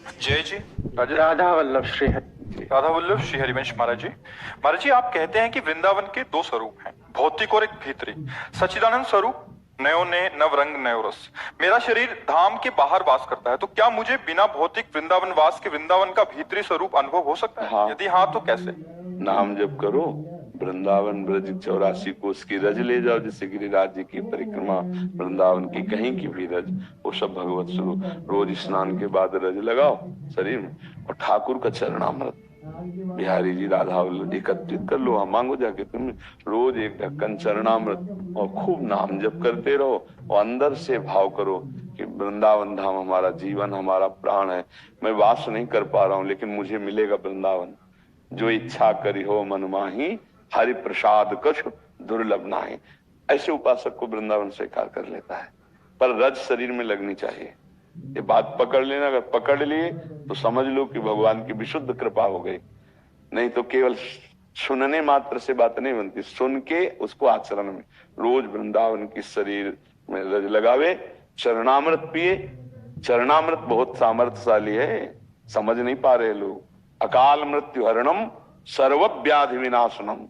जय जी। राधा वल्लभ श्री हरि। राधा वल्लभ श्री हरिवंश महाराज जी। महाराज जी, आप कहते हैं कि वृंदावन के दो स्वरूप हैं, भौतिक और एक भीतरी। सच्चिदानंद स्वरूप, नयो ने नव रंग नयो रस। मेरा शरीर धाम के बाहर वास करता है, तो क्या मुझे बिना भौतिक वृंदावन वास के वृंदावन का भीतरी स्वरूप अनुभव हो सकता है? हाँ। यदि हाँ, तो कैसे? नाम जप करो, वृंदावन ब्रज 84 कोस की रज ले जाओ, जैसे गिरिराज जी की परिक्रमा, वृंदावन की कहीं की भी रज, वो सब भगवत स्वरूप। रोज स्नान के बाद रज लगाओ शरीर में, और ठाकुर का चरणामृत बिहारी जी राधा वल्लभ एकत्रित कर लो। हम मांगो जाके तुम रोज एक ढक्कन चरणामृत, और खूब नाम जप करते रहो, और अंदर से भाव करो कि वृंदावन धाम हमारा जीवन, हमारा प्राण है। मैं वास नहीं कर पा रहा हूँ, लेकिन मुझे मिलेगा वृंदावन। जो इच्छा करी हो मन माही, हरि प्रसाद कछु दुर्लभ नाही। ऐसे उपासक को वृंदावन स्वीकार कर लेता है, पर रज शरीर में लगनी चाहिए। ये बात पकड़ लेना, अगर पकड़ लिए तो समझ लो कि भगवान की विशुद्ध कृपा हो गई। नहीं तो केवल सुनने मात्र से बात नहीं बनती, सुन के उसको आचरण में। रोज वृंदावन की शरीर में रज लगावे, चरणामृत पिए। चरणामृत बहुत सामर्थ्यशाली है, समझ नहीं पा रहे लोग। अकाल मृत्यु हरणम सर्व व्याधि विनाशनम,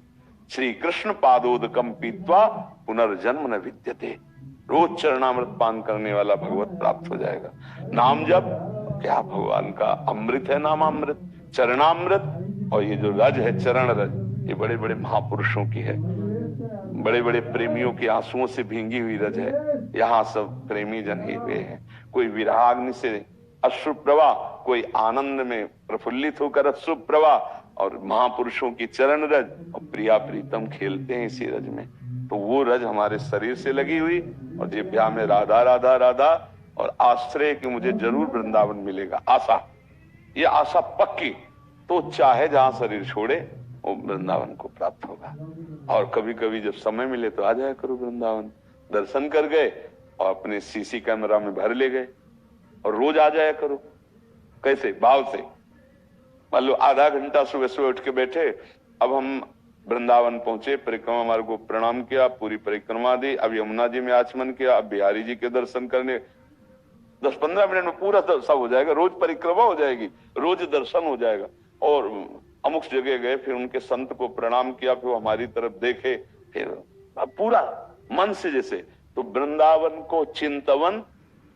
श्री कृष्ण पादोदकम पीत्वा पुनर्जन्म न विद्यते। रोज चरणामृत पान करने वाला भगवत प्राप्त हो जाएगा। नाम जप क्या भगवान का अमृत है, नामामृत, चरणामृत। और ये जो रज है, चरण रज, ये बड़े बड़े महापुरुषों की है, बड़े बड़े प्रेमियों के आंसुओं से भींगी हुई रज है। यहाँ सब प्रेमी जन ही हुए हैं। कोई विराग्नि से अश्रु प्रवाह, कोई आनंद में प्रफुल्लित होकर अश्रु प्रवाह, और महापुरुषों की चरण रज, और प्रिया प्रीतम खेलते हैं इसी रज में। तो वो रज हमारे शरीर से लगी हुई, और जिह्वा में राधा राधा राधा, और आश्रय कि मुझे जरूर वृंदावन मिलेगा। आशा, ये आशा पक्की, तो चाहे जहां शरीर छोड़े वो वृंदावन को प्राप्त होगा। और कभी कभी जब समय मिले तो आ जाया करो वृंदावन। दर्शन कर गए और अपने सीसी कैमरा में भर ले गए, और रोज आ जाया करो। कैसे? भाव से। मान लो आधा घंटा सुबह सुबह उठ के बैठे, अब हम वृंदावन पहुंचे, परिक्रमा मार्ग को प्रणाम किया, पूरी परिक्रमा दी, अब यमुना जी में आचमन किया, अब बिहारी जी के दर्शन करने 10-15 मिनट में पूरा सब हो जाएगा। रोज परिक्रमा हो जाएगी, रोज दर्शन हो जाएगा। और अमुक जगह गए, फिर उनके संत को प्रणाम किया, फिर हमारी तरफ देखे, फिर पूरा मन से जैसे। तो वृंदावन को चिंतवन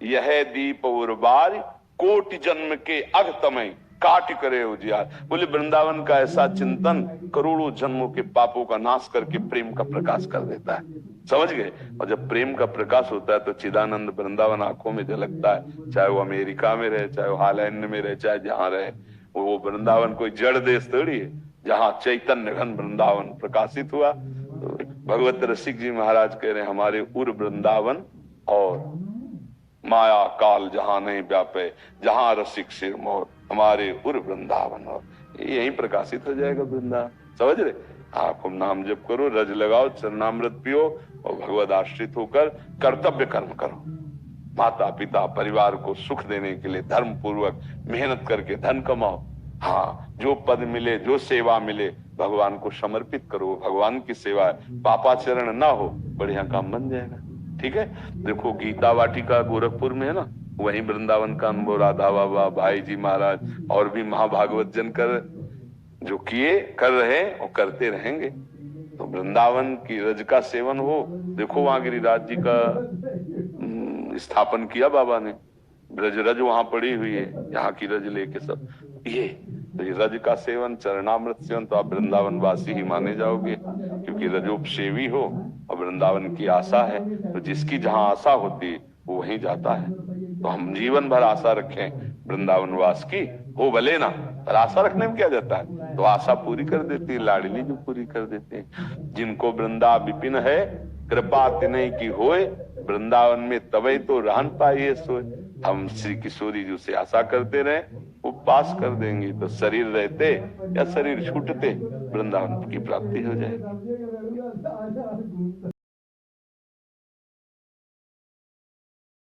यह दीप उर्बार, कोटि जन्म के अघतमय काट करे उजियार। बोले वृंदावन का ऐसा चिंतन करोड़ों जन्मों के पापों का नाश करके प्रेम का प्रकाश कर देता है। समझ गए? और जब प्रेम का प्रकाश होता है तो चिदानंद वृंदावन आंखों में झलकता है। चाहे वो अमेरिका में रहे, चाहे वो हॉलैंड में रहे, चाहे जहां रहे, वो वृंदावन कोई जड़ देश थोड़ी है, जहां चैतन्य घन वृंदावन प्रकाशित हुआ। तो भगवत रसिक जी महाराज कह रहे हैं, हमारे उर वृंदावन और माया काल जहां नहीं व्यापे, जहां रसिक सिर मोर, हमारे उर वृंदावन। और यही प्रकाशित हो जाएगा वृंदावन। समझ रहे? आप नाम जप करो, रज लगाओ, चरणामृत पियो, और भगवत आश्रित होकर कर्तव्य कर्म करो। माता पिता परिवार को सुख देने के लिए धर्म पूर्वक मेहनत करके धन कमाओ। हाँ, जो पद मिले, जो सेवा मिले, भगवान को समर्पित करो। भगवान की सेवा है, पापाचरण ना हो, बढ़िया काम बन जाएगा। ठीक है? देखो गीता वाटिका गोरखपुर में है ना, वहीं वृंदावन का अनुभव राधा बाबा, भाई जी महाराज और भी महाभागवत जन कर जो किए, कर रहे और करते रहेंगे। तो वृंदावन की रज का सेवन हो। देखो वहां गिरिराज जी का स्थापन किया बाबा ने, ब्रज रज वहां पड़ी हुई है, यहाँ की रज लेके सब। ये तो ये रज का सेवन, चरणामृत सेवन, तो आप वृंदावन वासी ही माने जाओगे, क्योंकि रजोपसेवी हो और वृंदावन की आशा है। तो जिसकी जहां आशा होती है वो वहीं जाता है। तो हम जीवन भर आशा रखें वृंदावन वास की, हो भले ना, पर आशा रखने में क्या जाता है? तो आशा पूरी कर देती है लाडली, जो पूरी कर देते हैं। जिनको वृंदा विपिन है, कृपा तिनहि की होए, वृंदावन में तबई तो रहन पाइए सोए। हम श्री किशोरी जी से आशा करते रहे, वो पास कर देंगे। तो शरीर रहते या शरीर छूटते, वृंदावन की प्राप्ति हो जाएगी।